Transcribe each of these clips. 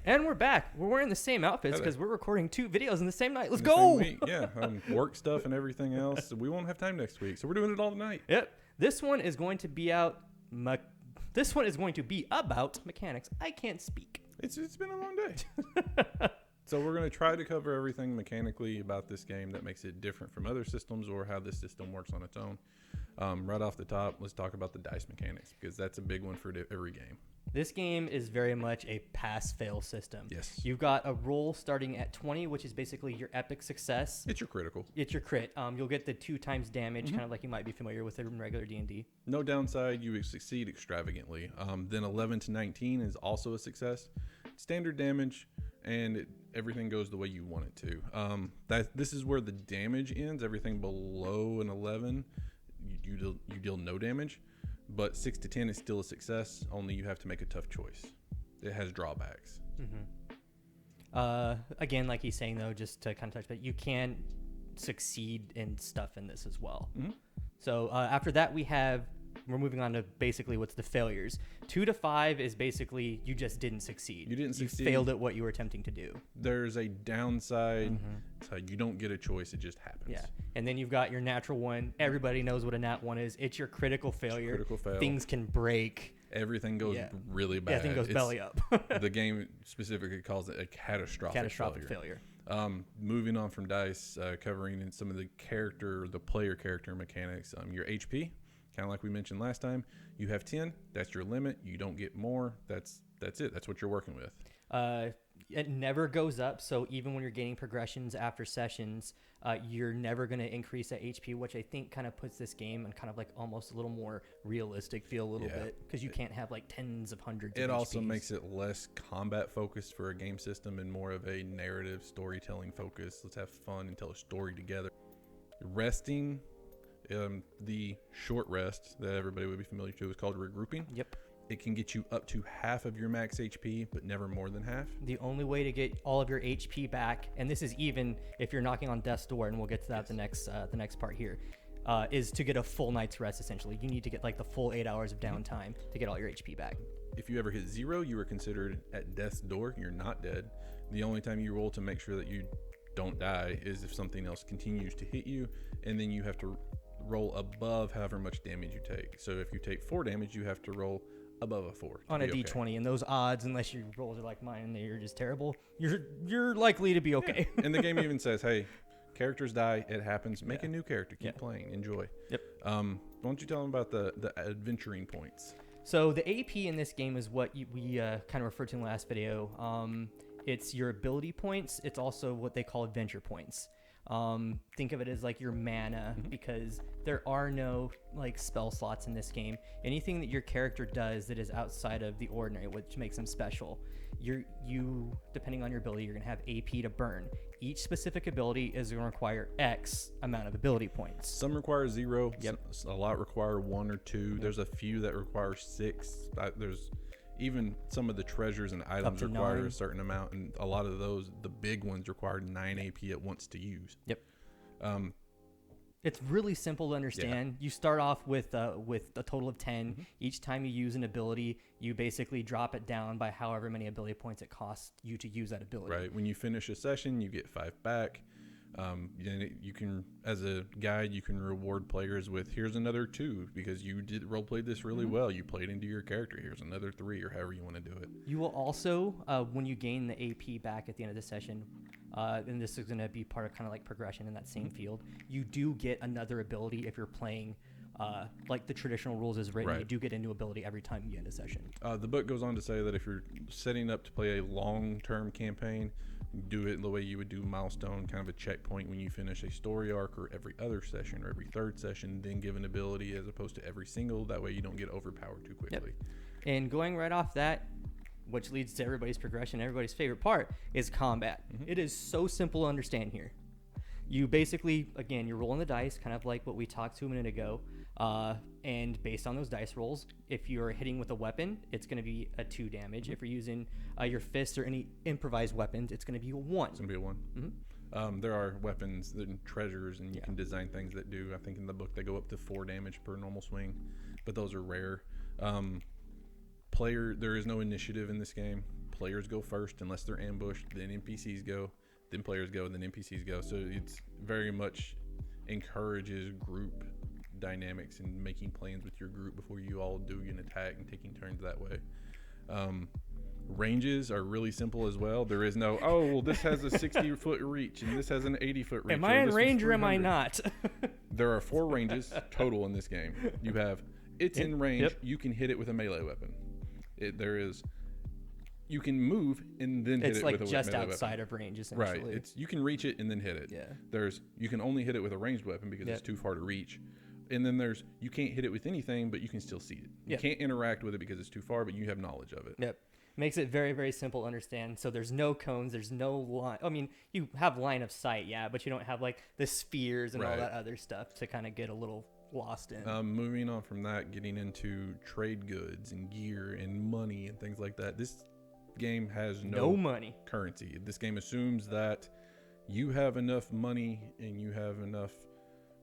And we're back. We're wearing the same outfits because we're recording 2 videos in the same night. Let's in the go! same week. Yeah, work stuff and everything else. So we won't have time next week, so we're doing it all tonight. Yep. This one is going to be out. This one is going to be about mechanics. I can't speak. It's been a long day. So we're going to try to cover everything mechanically about this game that makes it different from other systems or how this system works on its own. Right off the top, let's talk about the dice mechanics because that's a big one for every game. This game is very much a pass-fail system. Yes. You've got a roll starting at 20, which is basically your epic success. It's your critical. It's your crit. You'll get the 2 times damage, kind of like you might be familiar with in regular D&D. No downside. You succeed extravagantly. Then 11 to 19 is also a success. Standard damage, and everything goes the way you want it to. This is where the damage ends. Everything below an 11, you deal no damage. But 6 to 10 is still a success, only you have to make a tough choice. It has drawbacks. Again, like he's saying, though, just to kind of touch, but you can succeed in stuff in this as well. So after that, we're moving on to basically what's the failures. 2 to 5 is basically you just didn't succeed. You failed at what you were attempting to do. There's a downside. So you don't get a choice. It just happens. Yeah. And then you've got your natural 1. Everybody knows what a nat 1 is. It's your critical failure. Critical fail. Things can break. Everything goes really bad. Yeah, everything goes belly up. The game specifically calls it a catastrophic failure. Moving on from dice, covering in some of the player character mechanics. Your HP, kind of like we mentioned last time, you have 10. That's your limit. You don't get more. That's it. That's what you're working with. It never goes up, so even when you're gaining progressions after sessions, you're never going to increase that HP, which I think kind of puts this game in kind of like almost a little more realistic feel a little bit, because you can't have like tens of hundreds of It HPs. also makes it less combat focused for a game system and more of a narrative storytelling focus. Let's have fun and tell a story together. Resting, the short rest that everybody would be familiar to is called regrouping. Yep. It can get you up to half of your max HP, but never more than half. The only way to get all of your HP back, and this is even if you're knocking on death's door, and we'll get to that the next part here, is to get a full night's rest. Essentially, you need to get like the full 8 hours of downtime to get all your HP back. If you ever hit 0, you are considered at death's door. You're not dead. The only time you roll to make sure that you don't die is if something else continues to hit you, and then you have to roll above however much damage you take. So if you take 4 damage, you have to roll above a 4 on a D20, and those odds, unless your rolls are like mine and they're just terrible, you're likely to be okay. Yeah. And the game even says, hey, characters die, it happens, make a new character, keep playing, enjoy. Yep. Why don't you tell them about the adventuring points? So the AP in this game is what we kind of referred to in the last video. It's your ability points. It's also what they call adventure points. Think of it as like your mana, because there are no like spell slots in this game. Anything that your character does that is outside of the ordinary, which makes them special, you depending on your ability, you're gonna have AP to burn. Each specific ability is going to require X amount of ability points. Some require 0. Yep. A lot require 1 or 2. Yep. There's a few that require 6. There's even some of the treasures and items require 9. A certain amount, and a lot of those, the big ones, require 9 AP at once to use. Yep. It's really simple to understand. You start off with a total of 10. Each time you use an ability, you basically drop it down by however many ability points it costs you to use that ability. Right. When you finish a session, you get 5 back. You can, as a guide, you can reward players with here's another 2 because you did role play this really well. You played into your character. Here's another 3, or however you want to do it. You will also, when you gain the AP back at the end of the session, and this is going to be part of kind of like progression in that same field, you do get another ability if you're playing like the traditional rules is written. You do get a new ability every time you end a session. The book goes on to say that if you're setting up to play a long-term campaign, do it the way you would do milestone, kind of a checkpoint when you finish a story arc, or every other session or every third session, then give an ability as opposed to every single. That way you don't get overpowered too quickly. And going right off that, which leads to everybody's progression, everybody's favorite part, is combat. It is so simple to understand here. You basically, again, you're rolling the dice, kind of like what we talked to a minute ago. And based on those dice rolls, if you're hitting with a weapon, it's going to be a 2 damage. If you're using your fists or any improvised weapons, it's going to be a 1. It's going to be a 1. There are weapons and treasures, and you can design things that do, I think in the book, they go up to 4 damage per normal swing, but those are rare. There is no initiative in this game. players go first unless they're ambushed, then NPCs go, then players go, and then NPCs go. So it's very much encourages group dynamics and making plans with your group before you all do an attack and taking turns that way. Ranges are really simple as well. There is no, oh, well, this has a 60-foot reach and this has an 80-foot reach. Am I in range or am I not? There are 4 ranges total in this game. You have it's in range. Yep. You can hit it with a melee weapon. You can move and then hit it with a melee weapon. It's like just outside of range, essentially. Right. You can reach it and then hit it. Yeah. You can only hit it with a ranged weapon because it's too far to reach. And then you can't hit it with anything, but you can still see it. You can't interact with it because it's too far, but you have knowledge of it. Yep. Makes it very, very simple to understand. So there's no cones, there's no line. I mean, you have line of sight, but you don't have like the spheres and all that other stuff to kind of get a little lost in. Moving on from that, getting into trade goods and gear and money and things like that. This game has no money currency. This game assumes that you have enough money and you have enough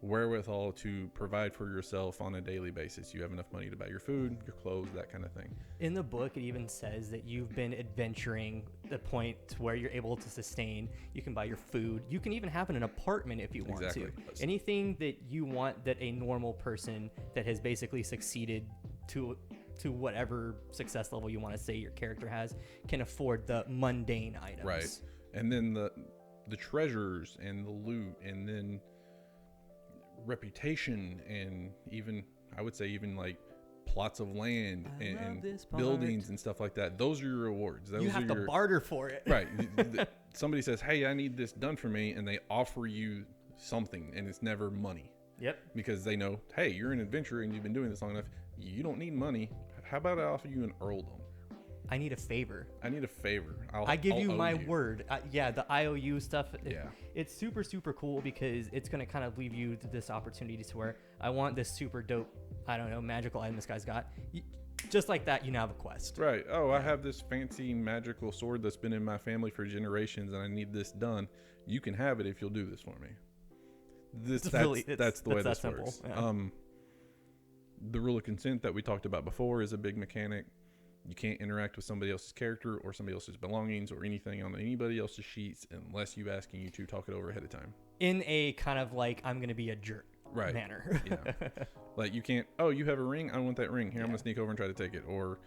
wherewithal to provide for yourself on a daily basis. You have enough money to buy your food, your clothes, that kind of thing. In the book, it even says that you've been adventuring the point to where you're able to sustain. You can buy your food. You can even have an apartment if you want to. Anything that you want that a normal person that has basically succeeded to whatever success level you want to say your character has can afford the mundane items. Right. And then the treasures and the loot and then reputation and even I would say even like plots of land and buildings and stuff like that. Those are your rewards. You have to barter for it. Right. Somebody says, hey, I need this done for me, and they offer you something, and it's never money. Yep. Because they know, hey, you're an adventurer and you've been doing this long enough. You don't need money. How about I offer you an earldom? I need a favor. I give you my word. The IOU stuff. It's super, super cool because it's going to kind of leave you to this opportunity to where I want this super dope, I don't know, magical item this guy's got. Just like that, you now have a quest. Right. Oh, I have this fancy magical sword that's been in my family for generations and I need this done. You can have it if you'll do this for me. That's the way this works. Yeah. The rule of consent that we talked about before is a big mechanic. You can't interact with somebody else's character or somebody else's belongings or anything on anybody else's sheets unless you asking you to talk it over ahead of time. In a kind of like, I'm going to be a jerk manner. Like you can't, oh, you have a ring? I want that ring. Here, I'm going to sneak over and try to take it. Or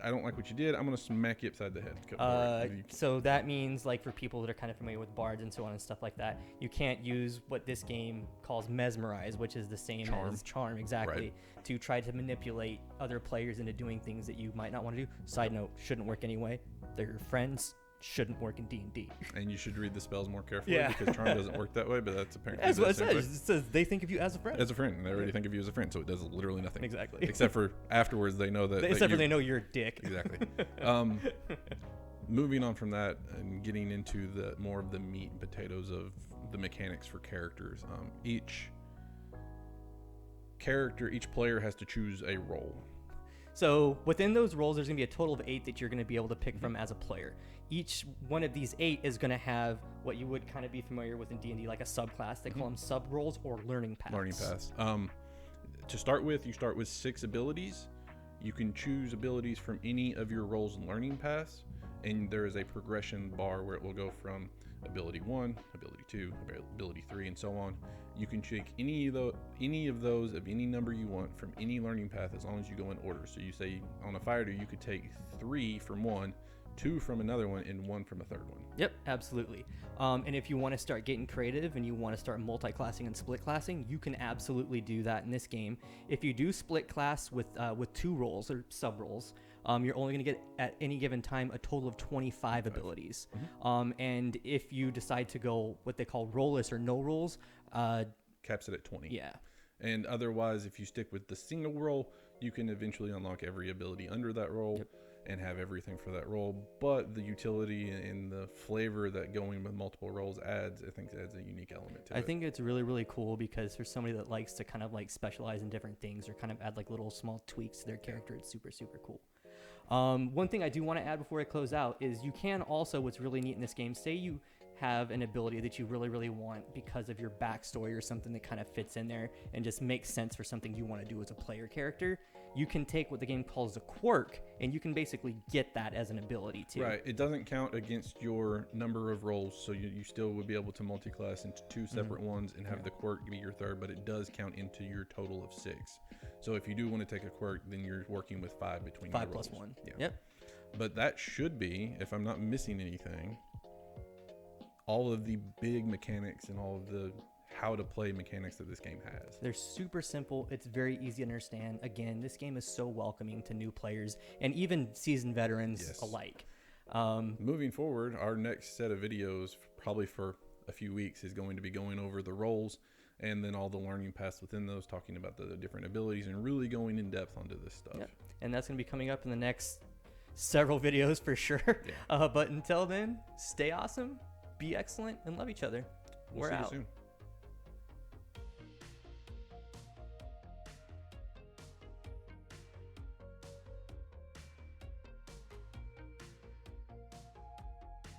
I don't like what you did. I'm going to smack you upside the head. So that means like for people that are kind of familiar with bards and so on and stuff like that, you can't use what this game calls mesmerize, which is the same as charm, exactly, to try to manipulate other players into doing things that you might not want to do. Side note, shouldn't work anyway. They're your friends. Shouldn't work in D&D. And you should read the spells more carefully because charm doesn't work that way, but that's apparently that's what it says. It says they think of you as a friend. As a friend. And they already think of you as a friend, so it does literally nothing. Exactly. Except for afterwards they know that they know you're a dick. Exactly. Moving on from that and getting into the more of the meat and potatoes of the mechanics for characters. Each player has to choose a role. So within those roles, there's going to be a total of 8 that you're going to be able to pick from as a player. Each one of these 8 is going to have what you would kind of be familiar with in D&D, like a subclass. They call them sub-roles or learning paths. To start with, you start with 6 abilities. You can choose abilities from any of your roles' learning paths, and there is a progression bar where it will go from ability 1, ability 2, ability 3, and so on. You can take any of those of any number you want from any learning path as long as you go in order. So you say on a fighter, you could take 3 from one, 2 from another one, and 1 from a third one. Yep, absolutely. And if you want to start getting creative and you want to start multi-classing and split classing, you can absolutely do that in this game. If you do split class with 2 roles or sub roles, you're only going to get at any given time a total of 25 abilities. And if you decide to go what they call rollless or no rolls, caps it at 20. Yeah. And otherwise, if you stick with the single roll, you can eventually unlock every ability under that roll and have everything for that roll. But the utility and the flavor that going with multiple rolls adds a unique element to it. I think it's really, really cool because for somebody that likes to kind of like specialize in different things or kind of add like little small tweaks to their character, it's super, super cool. One thing I do want to add before I close out is you can also, what's really neat in this game, say you have an ability that you really, really want because of your backstory or something that kind of fits in there and just makes sense for something you want to do as a player character, you can take what the game calls a quirk and you can basically get that as an ability too. Right. It doesn't count against your number of roles, so you still would be able to multi-class into 2 separate ones and have the quirk be your third, but it does count into your total of 6. So if you do want to take a quirk, then you're working with 5 between 5 your plus roles. 1. Yeah. Yep. But that should be, if I'm not missing anything, all of the big mechanics and all of the how to play mechanics that this game has. They're super simple. It's very easy to understand. Again, this game is so welcoming to new players and even seasoned veterans alike. Moving forward, our next set of videos, probably for a few weeks, is going to be going over the roles and then all the learning paths within those, talking about the different abilities and really going in depth onto this stuff. Yep. And that's going to be coming up in the next several videos for sure. Yeah. But until then, stay awesome, be excellent, and love each other. We'll We're see you out. soon.